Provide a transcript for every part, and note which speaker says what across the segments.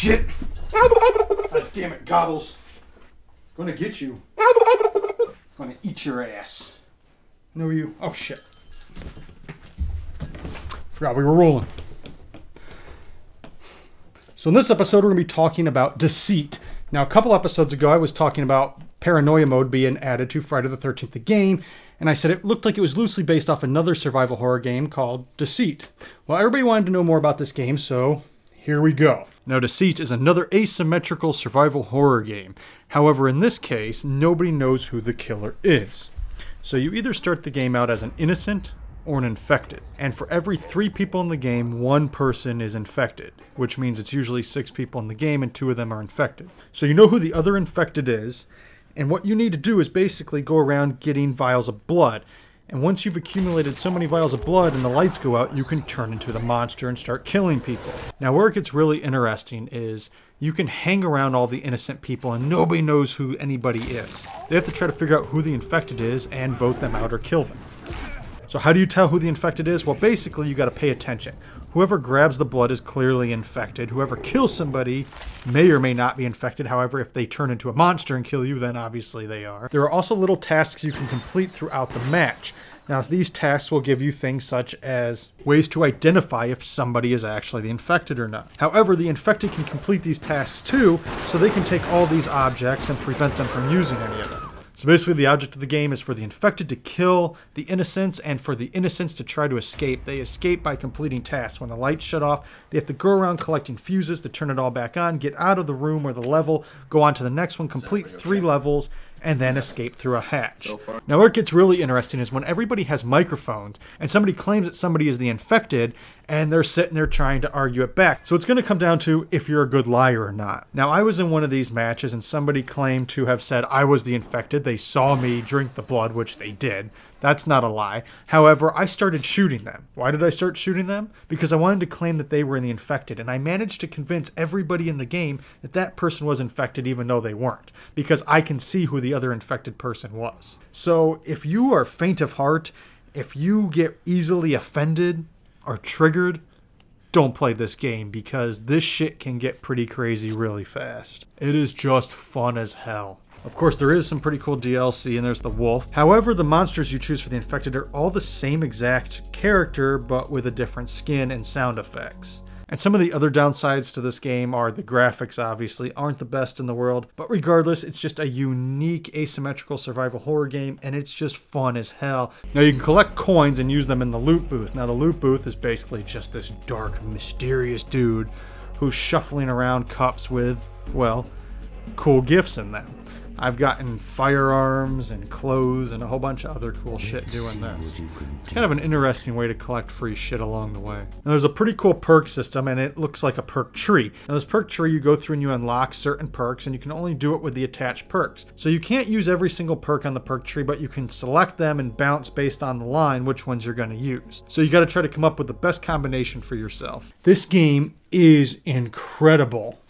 Speaker 1: shit! God damn it, Gobbles. I'm gonna get you. I'm gonna eat your ass. No, you. Oh shit. Forgot we were rolling. So in this episode, we're gonna be talking about Deceit. Now, a couple episodes ago, I was talking about paranoia mode being added to Friday the 13th, the game, and I said it looked like it was loosely based off another survival horror game called Deceit. Well, everybody wanted to know more about this game, so here we go. Now, Deceit is another asymmetrical survival horror game. However, in this case, nobody knows who the killer is. So you either start the game out as an innocent or an infected. And for every 3 people in the game, 1 person is infected, which means it's usually 6 people in the game and 2 of them are infected. So you know who the other infected is, and what you need to do is basically go around getting vials of blood. And once you've accumulated so many vials of blood and the lights go out, you can turn into the monster and start killing people. Now, where it gets really interesting is you can hang around all the innocent people and nobody knows who anybody is. They have to try to figure out who the infected is and vote them out or kill them. So how do you tell who the infected is? Well, basically, you got to pay attention. Whoever grabs the blood is clearly infected. Whoever kills somebody may or may not be infected. However, if they turn into a monster and kill you, then obviously they are. There are also little tasks you can complete throughout the match. Now, these tasks will give you things such as ways to identify if somebody is actually the infected or not. However, the infected can complete these tasks too, so they can take all these objects and prevent them from using any of them. So basically, the object of the game is for the infected to kill the innocents and for the innocents to try to escape. They escape by completing tasks. When the lights shut off, they have to go around collecting fuses to turn it all back on, get out of the room or the level, go on to the next one, complete 3 levels, and then escape through a hatch. Now, where it gets really interesting is when everybody has microphones and somebody claims that somebody is the infected and they're sitting there trying to argue it back. So it's going to come down to if you're a good liar or not. Now, I was in one of these matches and somebody claimed to have said I was the infected. They saw me drink the blood, which they did. That's not a lie. However, I started shooting them. Why did I start shooting them? Because I wanted to claim that they were the infected, and I managed to convince everybody in the game that that person was infected even though they weren't, because I can see who the other infected person was. So if you are faint of heart, if you get easily offended or triggered, don't play this game, because this shit can get pretty crazy really fast. It is just fun as hell. Of course, there is some pretty cool DLC, and there's the wolf. However, the monsters you choose for the infected are all the same exact character, but with a different skin and sound effects. And some of the other downsides to this game are the graphics, obviously, aren't the best in the world. But regardless, it's just a unique asymmetrical survival horror game, and it's just fun as hell. Now, you can collect coins and use them in the loot booth. Now, the loot booth is basically just this dark, mysterious dude who's shuffling around cups with, well, cool gifts in them. I've gotten firearms and clothes and a whole bunch of other cool shit doing this. It's kind of an interesting way to collect free shit along the way. Now, there's a pretty cool perk system, and it looks like a perk tree. Now, this perk tree, you go through and you unlock certain perks, and you can only do it with the attached perks. So you can't use every single perk on the perk tree, but you can select them and bounce based on the line which ones you're going to use. So you got to try to come up with the best combination for yourself. This game is incredible.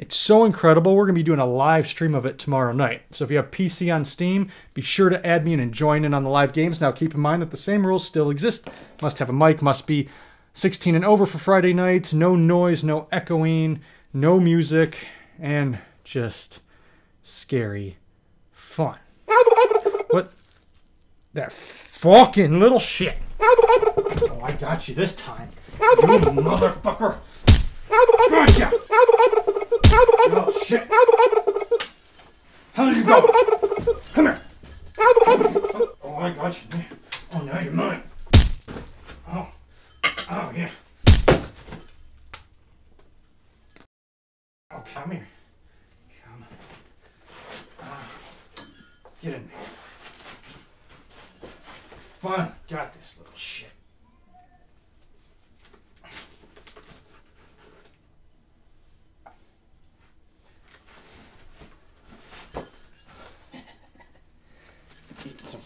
Speaker 1: It's so incredible, we're going to be doing a live stream of it tomorrow night. So if you have PC on Steam, be sure to add me in and join in on the live games. Now keep in mind that the same rules still exist. Must have a mic, must be 16 and over for Friday nights, no noise, no echoing, no music, and just scary fun. What? That fucking little shit. Oh, I got you this time. You motherfucker. Gotcha. Oh, shit. How did you go? Come here. Oh, I got you. Oh, now you're mine. Oh. Oh, yeah. Oh, come here. Come. Get in there. Fun. Got this little shit.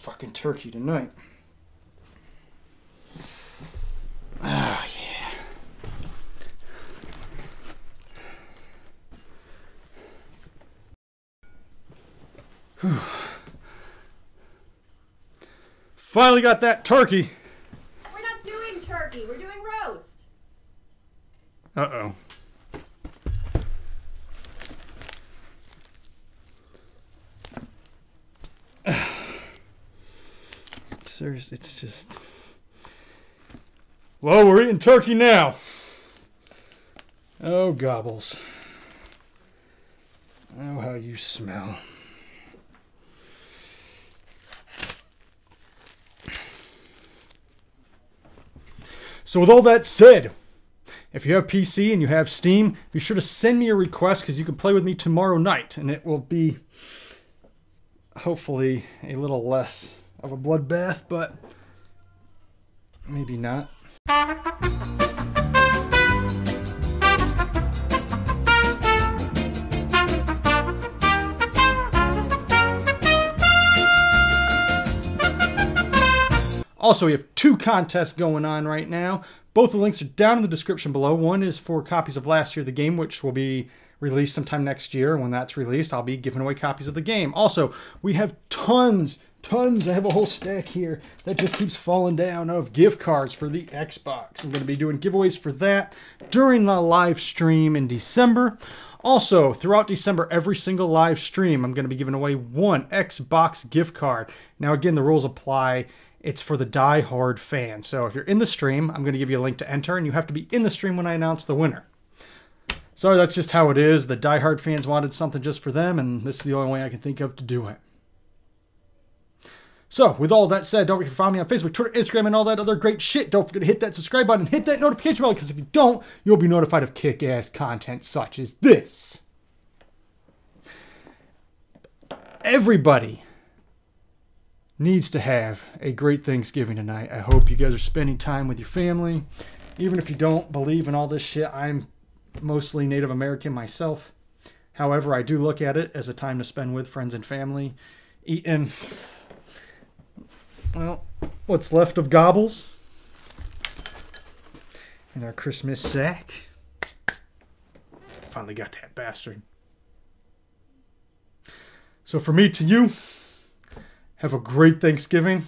Speaker 1: Fucking turkey tonight. Ah, yeah. Whew. Finally got that turkey.
Speaker 2: We're not doing turkey. We're doing roast.
Speaker 1: Uh-oh. It's just... Well, we're eating turkey now. Oh, gobbles. Oh, how you smell. So with all that said, if you have PC and you have Steam, be sure to send me a request because you can play with me tomorrow night. And it will be hopefully a little less of a bloodbath, but maybe not. Also, we have 2 contests going on right now. Both the links are down in the description below. One is for copies of Last Year the Game, which will be released sometime next year. And when that's released, I'll be giving away copies of the game. Also, we have tons. I have a whole stack here that just keeps falling down of gift cards for the Xbox. I'm going to be doing giveaways for that during the live stream in December. Also, throughout December, every single live stream, I'm going to be giving away 1 Xbox gift card. Now, again, the rules apply. It's for the die-hard fan. So if you're in the stream, I'm going to give you a link to enter, and you have to be in the stream when I announce the winner. Sorry, that's just how it is. The die-hard fans wanted something just for them, and this is the only way I can think of to do it. So, with all that said, don't forget to follow me on Facebook, Twitter, Instagram, and all that other great shit. Don't forget to hit that subscribe button and hit that notification bell, because if you don't, you'll be notified of kick-ass content such as this. Everybody needs to have a great Thanksgiving tonight. I hope you guys are spending time with your family. Even if you don't believe in all this shit, I'm mostly Native American myself. However, I do look at it as a time to spend with friends and family, eating, well, what's left of gobbles in our Christmas sack. Finally got that bastard. So from me to you, have a great Thanksgiving,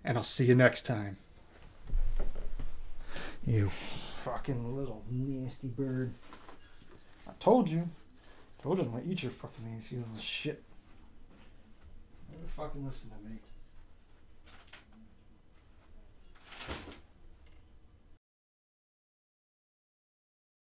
Speaker 1: and I'll see you next time. You fucking little nasty bird. I told you. I told you I'm gonna eat your fucking ass, you little shit. Never fucking listen to me.